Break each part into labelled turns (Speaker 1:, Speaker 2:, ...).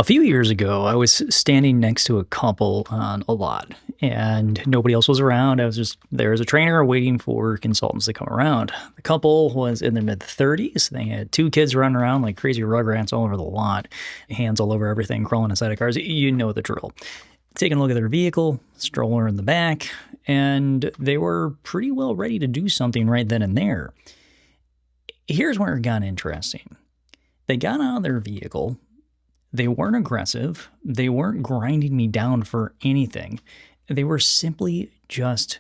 Speaker 1: A few years ago, I was standing next to a couple on a lot, and nobody else was around. I was just there as a trainer waiting for consultants to come around. The couple was in their mid-30s. They had two kids running around like crazy rugrats all over the lot, hands all over everything, crawling inside of cars. You know the drill. Taking a look at their vehicle, stroller in the back, and they were pretty well ready to do something right then and there. Here's where it got interesting. They got out of their vehicle. They weren't aggressive. They weren't grinding me down for anything. They were simply just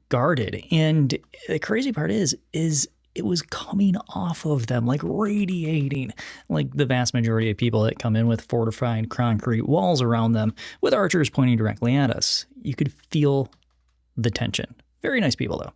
Speaker 1: guarded. And the crazy part is it was coming off of them, like radiating, like the vast majority of people that come in with fortified concrete walls around them with archers pointing directly at us. You could feel the tension. Very nice people, though.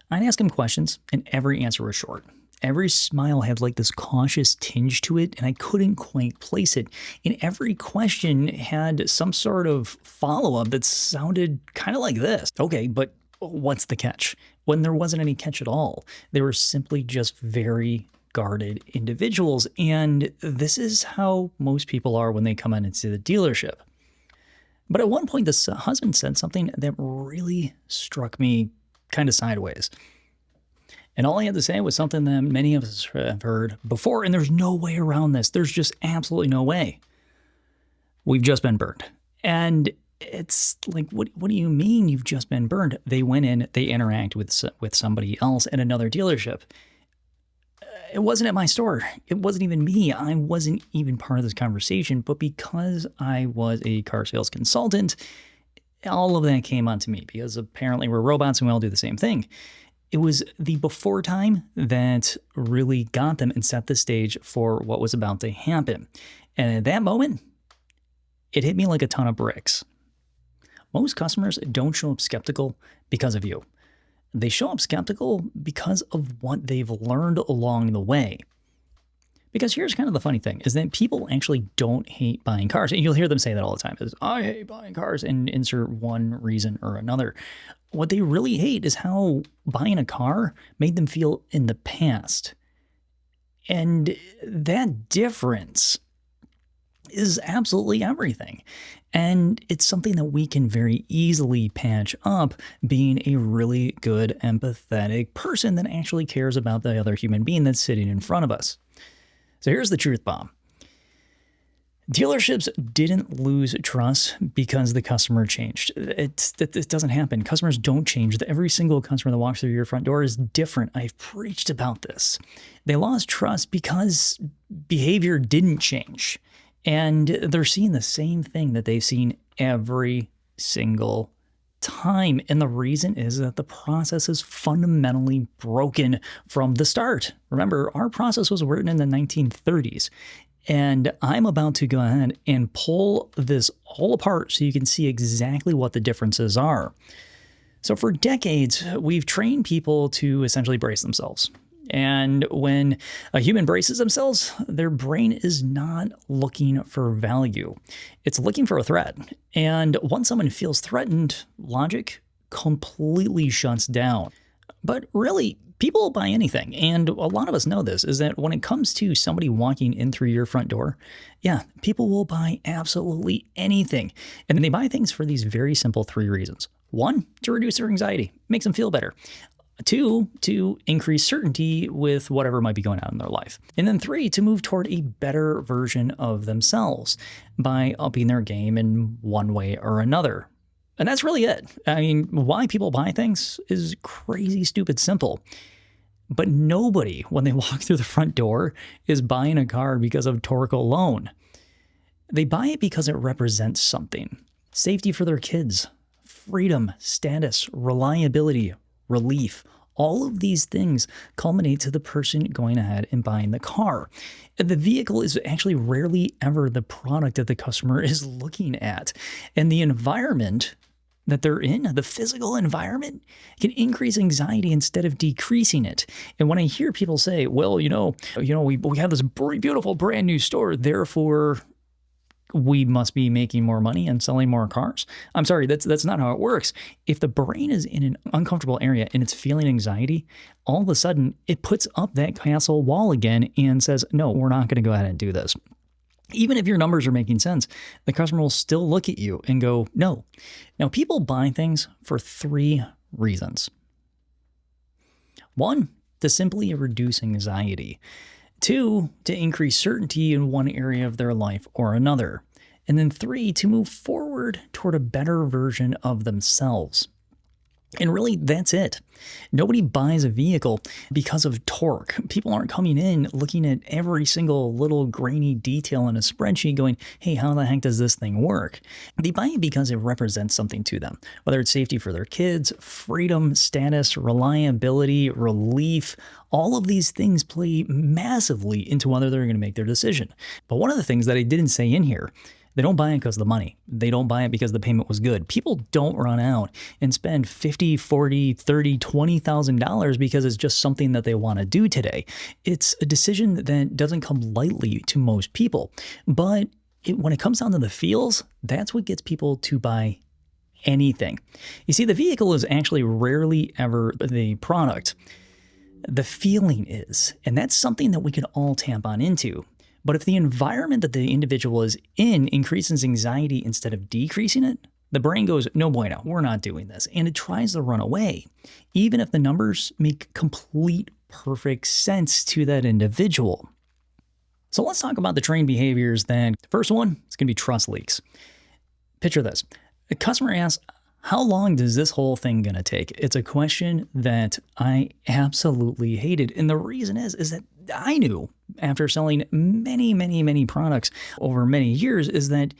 Speaker 1: I'd ask them questions, and every answer was short. Every smile had like this cautious tinge to it, and I couldn't quite place it. And every question had some sort of follow-up that sounded kind of like this. Okay, but what's the catch? When there wasn't any catch at all. They were simply just very guarded individuals. And this is how most people are when they come into the dealership. But at one point, this husband said something that really struck me kind of sideways. And all he had to say was something that many of us have heard before, and there's no way around this. There's just absolutely no way. We've just been burned. And it's like, what do you mean you've just been burned? They went in, they interact with somebody else at another dealership. It wasn't at my store. It wasn't even me. I wasn't even part of this conversation. But because I was a car sales consultant, all of that came onto me because apparently we're robots and we all do the same thing. It was the before time that really got them and set the stage for what was about to happen. And at that moment, it hit me like a ton of bricks. Most customers don't show up skeptical because of you. They show up skeptical because of what they've learned along the way. Because here's kind of the funny thing, is that people actually don't hate buying cars. And you'll hear them say that all the time, is I hate buying cars, and insert one reason or another. What they really hate is how buying a car made them feel in the past. And that difference is absolutely everything. And it's something that we can very easily patch up being a really good, empathetic person that actually cares about the other human being that's sitting in front of us. So here's the truth bomb. Dealerships didn't lose trust because the customer changed. It doesn't happen. Customers don't change. Every single customer that walks through your front door is different. I've preached about this. They lost trust because behavior didn't change. And they're seeing the same thing that they've seen every single time. And the reason is that the process is fundamentally broken from the start. Remember, our process was written in the 1930s. And I'm about to go ahead and pull this all apart so you can see exactly what the differences are. So for decades, we've trained people to essentially brace themselves. And when a human braces themselves, their brain is not looking for value. It's looking for a threat. And once someone feels threatened, logic completely shuts down. But really, people will buy anything. And a lot of us know this, is that when it comes to somebody walking in through your front door, yeah, people will buy absolutely anything. And they buy things for these very simple three reasons. One, to reduce their anxiety, makes them feel better. Two, to increase certainty with whatever might be going on in their life. And then three, to move toward a better version of themselves by upping their game in one way or another. And that's really it. I mean, why people buy things is crazy, stupid, simple. But nobody, when they walk through the front door, is buying a car because of torque alone. They buy it because it represents something. Safety for their kids, freedom, status, reliability, relief. All of these things culminate to the person going ahead and buying the car. The vehicle is actually rarely ever the product that the customer is looking at. And the environment that they're in, the physical environment, can increase anxiety instead of decreasing it. And when I hear people say, well, we have this beautiful brand new store, therefore we must be making more money and selling more cars. I'm sorry, that's not how it works. If the brain is in an uncomfortable area and it's feeling anxiety, all of a sudden it puts up that castle wall again and says, no, we're not going to go ahead and do this. Even if your numbers are making sense, the customer will still look at you and go, no. Now, people buy things for 3 reasons. 1, to simply reduce anxiety. 2, to increase certainty in one area of their life or another. And then 3, to move forward toward a better version of themselves. And really, that's it. Nobody buys a vehicle because of torque. People aren't coming in looking at every single little grainy detail in a spreadsheet going, hey, how the heck does this thing work? They buy it because it represents something to them, whether it's safety for their kids, freedom, status, reliability, relief. All of these things play massively into whether they're going to make their decision. But one of the things that I didn't say in here, they don't buy it because of the money. They don't buy it because the payment was good. People don't run out and spend $50, $40, $30, $20,000 because it's just something that they want to do today. It's a decision that doesn't come lightly to most people. But when it comes down to the feels, that's what gets people to buy anything. You see, the vehicle is actually rarely ever the product. The feeling is, and that's something that we can all tap on into. But if the environment that the individual is in increases anxiety instead of decreasing it, the brain goes, no bueno, we're not doing this. And it tries to run away, even if the numbers make complete, perfect sense to that individual. So let's talk about the trained behaviors then. The first one is going to be trust leaks. Picture this. A customer asks, how long does this whole thing going to take? It's a question that I absolutely hated. And the reason is that I knew after selling many products over many years is that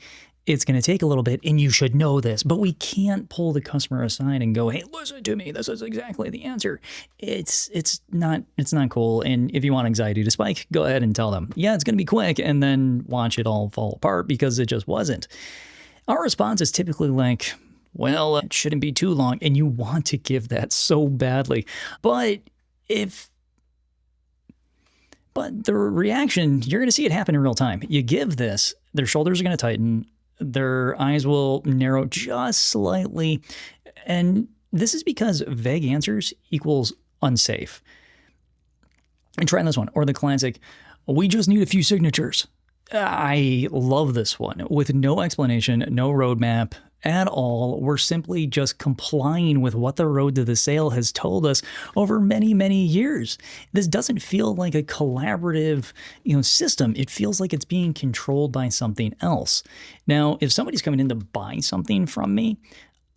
Speaker 1: it's going to take a little bit and you should know this, but we can't pull the customer aside and go, hey, listen to me. This is exactly the answer. It's not cool. And if you want anxiety to spike, go ahead and tell them, yeah, it's going to be quick, and then watch it all fall apart because it just wasn't. Our response is typically like, well, it shouldn't be too long. And you want to give that so badly. But the reaction, you're going to see it happen in real time. You give this, their shoulders are going to tighten, their eyes will narrow just slightly. And this is because vague answers equals unsafe. And try this one, or the classic, we just need a few signatures. I love this one. With no explanation, no roadmap at all. We're simply just complying with what the road to the sale has told us over many years. This doesn't feel like a collaborative, system. It feels like it's being controlled by something else. Now, if somebody's coming in to buy something from me,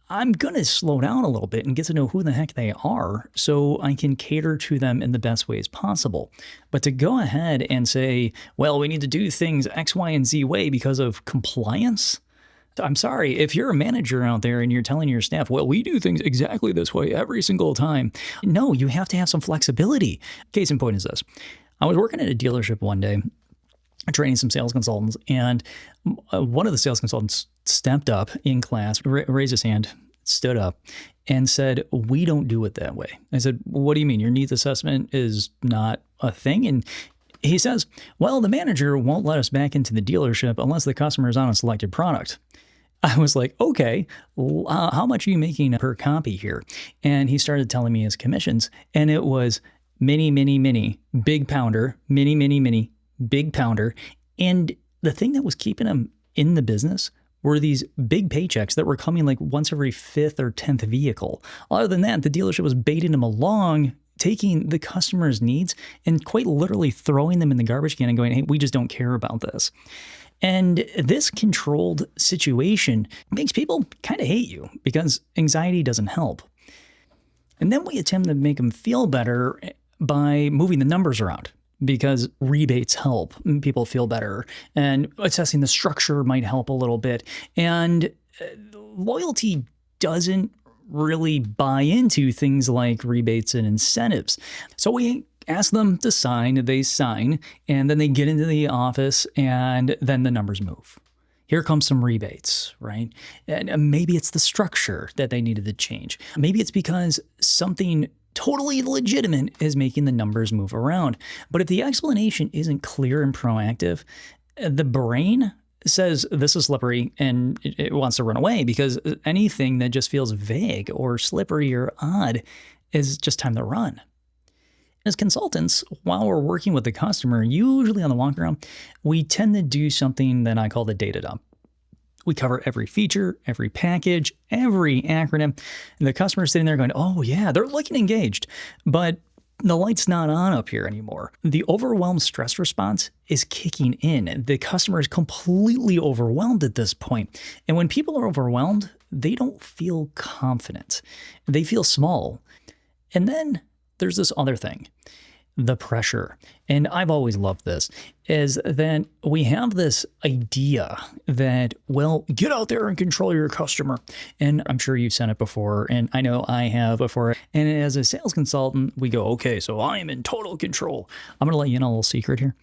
Speaker 1: I'm going to slow down a little bit and get to know who the heck they are so I can cater to them in the best ways possible. But to go ahead and say, well, we need to do things X, Y, and Z way because of compliance, I'm sorry, if you're a manager out there and you're telling your staff, well, we do things exactly this way every single time. No, you have to have some flexibility. Case in point is this. I was working at a dealership one day, training some sales consultants, and one of the sales consultants stepped up in class, raised his hand, stood up, and said, we don't do it that way. I said, what do you mean? Your needs assessment is not a thing? And he says, well, the manager won't let us back into the dealership unless the customer is on a selected product. I was like, okay, how much are you making per copy here? And he started telling me his commissions, and it was mini, big pounder, mini, big pounder. And the thing that was keeping him in the business were these big paychecks that were coming like once every 5th or 10th vehicle. Other than that, the dealership was baiting him along, taking the customer's needs and quite literally throwing them in the garbage can and going, hey, we just don't care about this. And this controlled situation makes people kind of hate you because anxiety doesn't help. And then we attempt to make them feel better by moving the numbers around because rebates help people feel better, and assessing the structure might help a little bit. And loyalty doesn't really buy into things like rebates and incentives. So we ask them to sign, they sign, and then they get into the office and then the numbers move. Here comes some rebates, right? And maybe it's the structure that they needed to change. Maybe it's because something totally legitimate is making the numbers move around. But if the explanation isn't clear and proactive, the brain says this is slippery and it wants to run away, because anything that just feels vague or slippery or odd is just time to run. As consultants, while we're working with the customer, usually on the walk around, we tend to do something that I call the data dump. We cover every feature, every package, every acronym, and the customer's sitting there going, oh yeah, they're looking engaged, but the light's not on up here anymore. The overwhelmed stress response is kicking in. The customer is completely overwhelmed at this point. And when people are overwhelmed, they don't feel confident. They feel small. And then there's this other thing, the pressure. And I've always loved this, is that we have this idea that, well, get out there and control your customer. And I'm sure you've said it before, and I know I have before. And as a sales consultant, we go, okay, so I am in total control. I'm going to let you in a little secret here.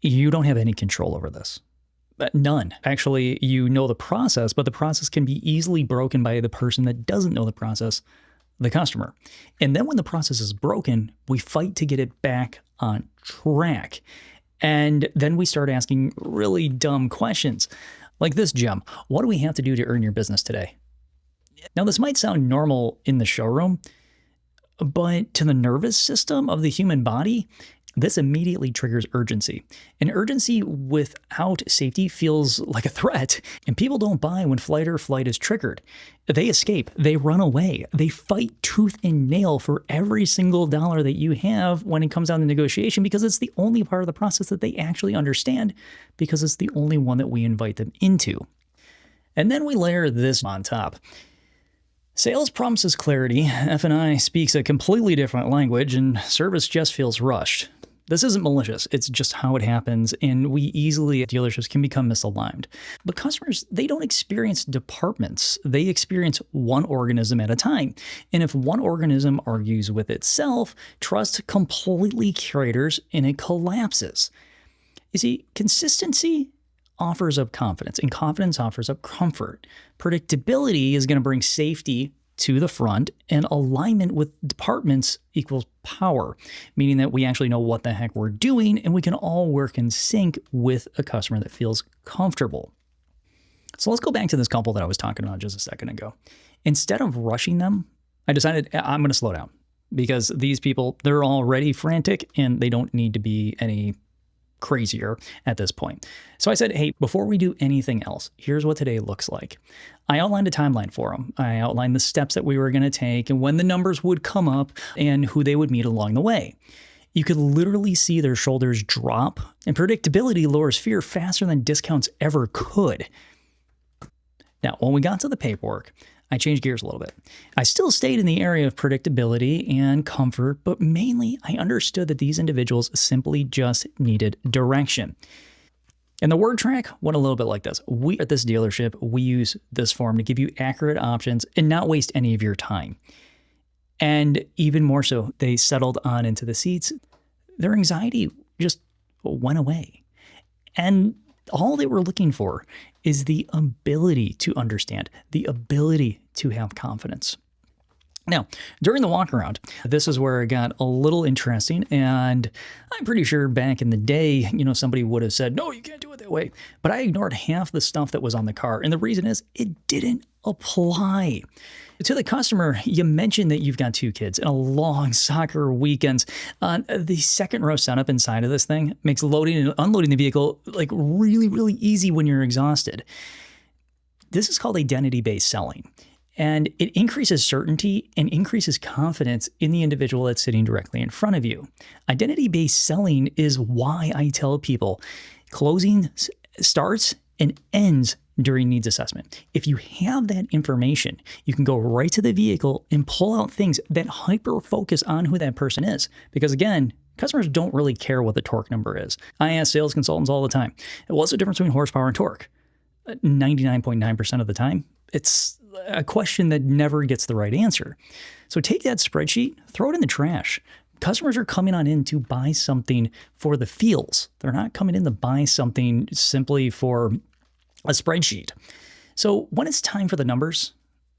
Speaker 1: You don't have any control over this. None. Actually, you know the process, but the process can be easily broken by the person that doesn't know the process, the customer. And then when the process is broken, we fight to get it back on track. And then we start asking really dumb questions like this, Jim. What do we have to do to earn your business today? Now, this might sound normal in the showroom, but to the nervous system of the human body, this immediately triggers urgency. And urgency without safety feels like a threat. And people don't buy when flight or flight is triggered. They escape. They run away. They fight tooth and nail for every single dollar that you have when it comes down to negotiation, because it's the only part of the process that they actually understand, because it's the only one that we invite them into. And then we layer this on top. Sales promises clarity, F&I speaks a completely different language, and service just feels rushed. This isn't malicious, it's just how it happens, and we easily at dealerships can become misaligned. But customers, they don't experience departments, they experience one organism at a time. And if one organism argues with itself, trust completely craters and it collapses. You see, consistency offers up confidence, and confidence offers up comfort. Predictability is going to bring safety to the front, and alignment with departments equals power, meaning that we actually know what the heck we're doing, and we can all work in sync with a customer that feels comfortable. So let's go back to this couple that I was talking about just a second ago. Instead of rushing them, I decided I'm going to slow down, because these people, they're already frantic and they don't need to be any crazier at this point. So I said, hey, before we do anything else, here's what today looks like. I outlined a timeline for them. I outlined the steps that we were going to take and when the numbers would come up and who they would meet along the way. You could literally see their shoulders drop, and predictability lowers fear faster than discounts ever could. Now, when we got to the paperwork, I changed gears a little bit. I still stayed in the area of predictability and comfort, but mainly I understood that these individuals simply just needed direction. And the word track went a little bit like this. We at this dealership, we use this form to give you accurate options and not waste any of your time. And even more so, they settled on into the seats. Their anxiety just went away. And all they were looking for is the ability to understand, the ability to have confidence. Now, during the walk around, this is where it got a little interesting, and I'm pretty sure back in the day, somebody would have said, no, you can't do it that way. But I ignored half the stuff that was on the car, and the reason is it didn't apply. To the customer, you mentioned that you've got 2 kids and a long soccer weekends. The second row setup inside of this thing makes loading and unloading the vehicle like really, really easy when you're exhausted. This is called identity-based selling. And it increases certainty and increases confidence in the individual that's sitting directly in front of you. Identity-based selling is why I tell people closing starts and ends during needs assessment. If you have that information, you can go right to the vehicle and pull out things that hyper-focus on who that person is. Because again, customers don't really care what the torque number is. I ask sales consultants all the time, what's the difference between horsepower and torque? 99.9% of the time, it's a question that never gets the right answer. So take that spreadsheet, throw it in the trash. Customers are coming on in to buy something for the feels. They're not coming in to buy something simply for a spreadsheet. So when it's time for the numbers,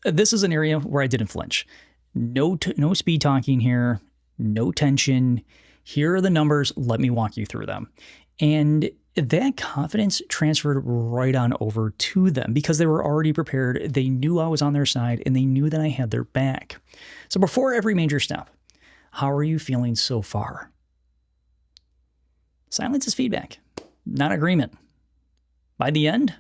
Speaker 1: this is an area where I didn't flinch. No speed talking here, no tension. Here are the numbers. Let me walk you through them. And that confidence transferred right on over to them because they were already prepared. They knew I was on their side and they knew that I had their back. So before every major step, How are you feeling so far? Silence is feedback, not agreement. By the end,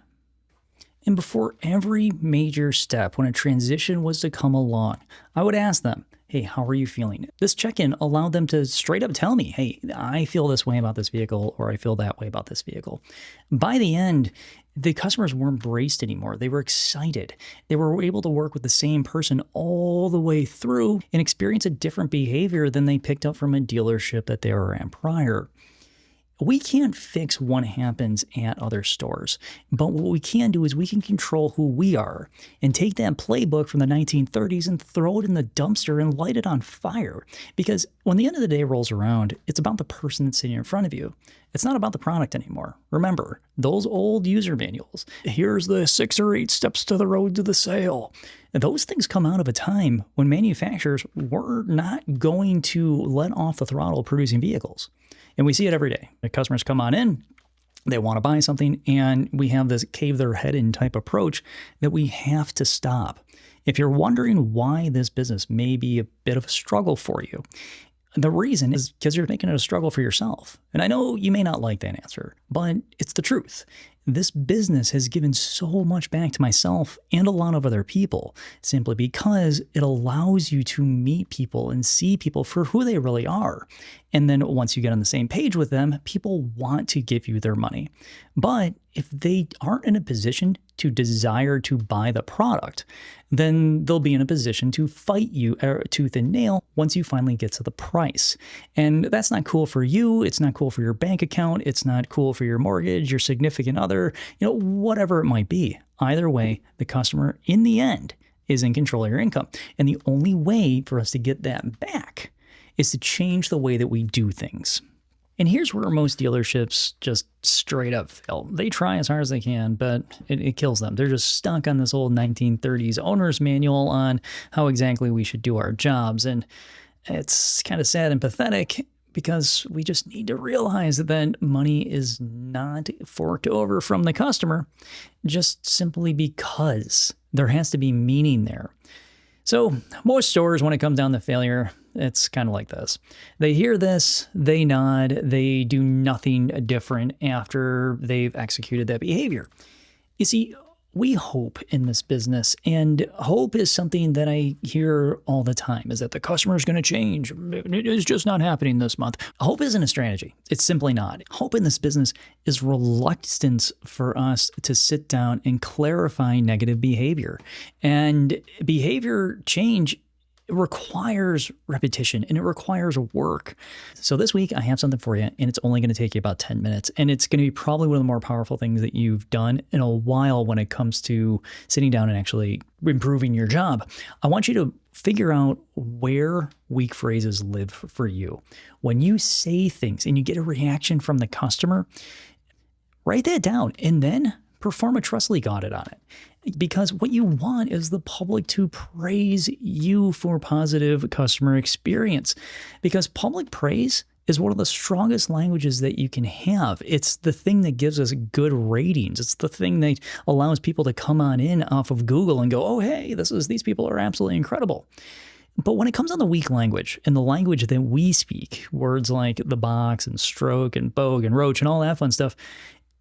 Speaker 1: and before every major step, when a transition was to come along, I would ask them, hey, how are you feeling? This check-in allowed them to straight up tell me, hey, I feel this way about this vehicle, or I feel that way about this vehicle. By the end, the customers weren't braced anymore. They were excited. They were able to work with the same person all the way through and experience a different behavior than they picked up from a dealership that they were at prior. We can't fix what happens at other stores, but what we can do is we can control who we are and take that playbook from the 1930s and throw it in the dumpster and light it on fire. Because when the end of the day rolls around, it's about the person that's sitting in front of you. It's not about the product anymore. Remember, those old user manuals, here's the 6 or 8 steps to the road to the sale. And those things come out of a time when manufacturers were not going to let off the throttle producing vehicles. And we see it every day. The customers come on in, they want to buy something, and we have this cave their head in type approach that we have to stop. If you're wondering why this business may be a bit of a struggle for you, the reason is because you're making it a struggle for yourself. And I know you may not like that answer, but it's the truth. This business has given so much back to myself and a lot of other people simply because it allows you to meet people and see people for who they really are. And then once you get on the same page with them, people want to give you their money. But if they aren't in a position to desire to buy the product, then they'll be in a position to fight you tooth and nail once you finally get to the price. And that's not cool for you. It's not cool for your bank account. It's not cool for your mortgage, your significant other, whatever it might be. Either way, the customer in the end is in control of your income. And the only way for us to get that back is to change the way that we do things. And here's where most dealerships just straight up fail. They try as hard as they can, but it kills them. They're just stuck on this old 1930s owner's manual on how exactly we should do our jobs. And it's kind of sad and pathetic because we just need to realize that money is not forked over from the customer just simply because there has to be meaning there. So most stores, when it comes down to failure, it's kind of like this. They hear this, they nod, they do nothing different after they've executed that behavior. You see, we hope in this business, and hope is something that I hear all the time, is that the customer is going to change. It is just not happening this month. Hope isn't a strategy. It's simply not. Hope in this business is reluctance for us to sit down and clarify negative behavior. And behavior change requires repetition and it requires work. So this week I have something for you, and it's only going to take you about 10 minutes. And it's going to be probably one of the more powerful things that you've done in a while when it comes to sitting down and actually improving your job. I want you to figure out where weak phrases live for you. When you say things and you get a reaction from the customer, write that down and then perform a trust leak audit on it. Because what you want is the public to praise you for positive customer experience. Because public praise is one of the strongest languages that you can have. It's the thing that gives us good ratings. It's the thing that allows people to come on in off of Google and go, oh, hey, these people are absolutely incredible. But when it comes on the weak language and the language that we speak, words like the box and stroke and bogue and roach and all that fun stuff,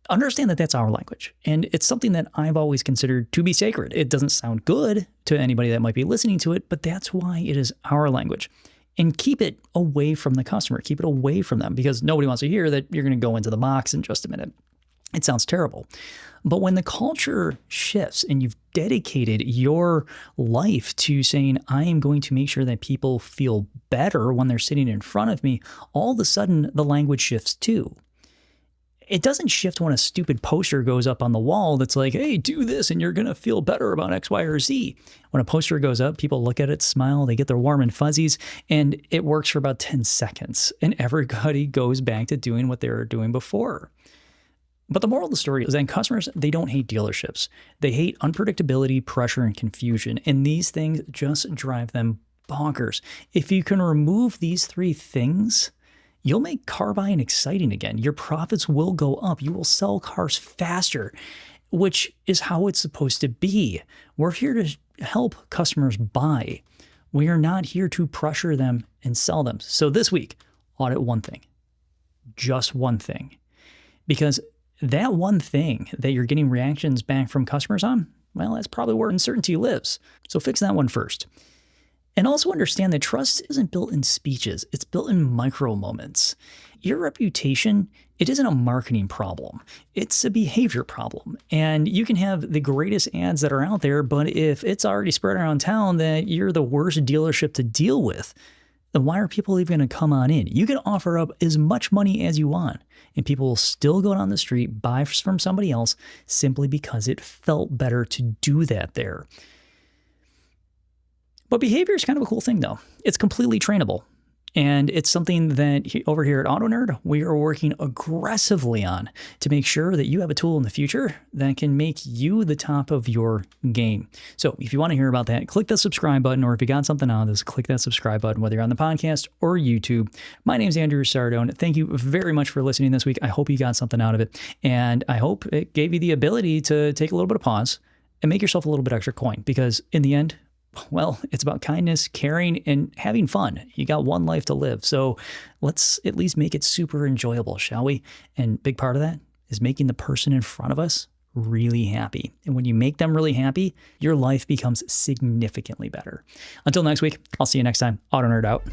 Speaker 1: understand that that's our language. And it's something that I've always considered to be sacred. It doesn't sound good to anybody that might be listening to it, but that's why it is our language. And keep it away from the customer. Keep it away from them, because nobody wants to hear that you're going to go into the box in just a minute. It sounds terrible. But when the culture shifts and you've dedicated your life to saying, I am going to make sure that people feel better when they're sitting in front of me, all of a sudden the language shifts too. It doesn't shift when a stupid poster goes up on the wall that's like, hey, do this and you're going to feel better about X, Y, or Z. When a poster goes up, people look at it, smile, they get their warm and fuzzies, and it works for about 10 seconds. And everybody goes back to doing what they were doing before. But the moral of the story is that customers, they don't hate dealerships. They hate unpredictability, pressure, and confusion. And these things just drive them bonkers. If you can remove these 3 things, you'll make car buying exciting again. Your profits will go up. You will sell cars faster, which is how it's supposed to be. We're here to help customers buy. We are not here to pressure them and sell them. So this week, audit one thing, just one thing, because that one thing that you're getting reactions back from customers on, well, that's probably where uncertainty lives. So fix that one first. And also understand that trust isn't built in speeches. It's built in micro moments. Your reputation, it isn't a marketing problem. It's a behavior problem. And you can have the greatest ads that are out there, but if it's already spread around town that you're the worst dealership to deal with, then why are people even going to come on in? You can offer up as much money as you want, and people will still go down the street, buy from somebody else simply because it felt better to do that there. But behavior is kind of a cool thing, though. It's completely trainable. And it's something that over here at AutoKnerd, we are working aggressively on to make sure that you have a tool in the future that can make you the top of your game. So if you want to hear about that, click that subscribe button, or if you got something out of this, click that subscribe button, whether you're on the podcast or YouTube. My name's Andrew Sardone. Thank you very much for listening this week. I hope you got something out of it. And I hope it gave you the ability to take a little bit of pause and make yourself a little bit extra coin, because in the end, well, it's about kindness, caring, and having fun. You got one life to live. So let's at least make it super enjoyable, shall we? And big part of that is making the person in front of us really happy. And when you make them really happy, your life becomes significantly better. Until next week, I'll see you next time. AutoKnerd out.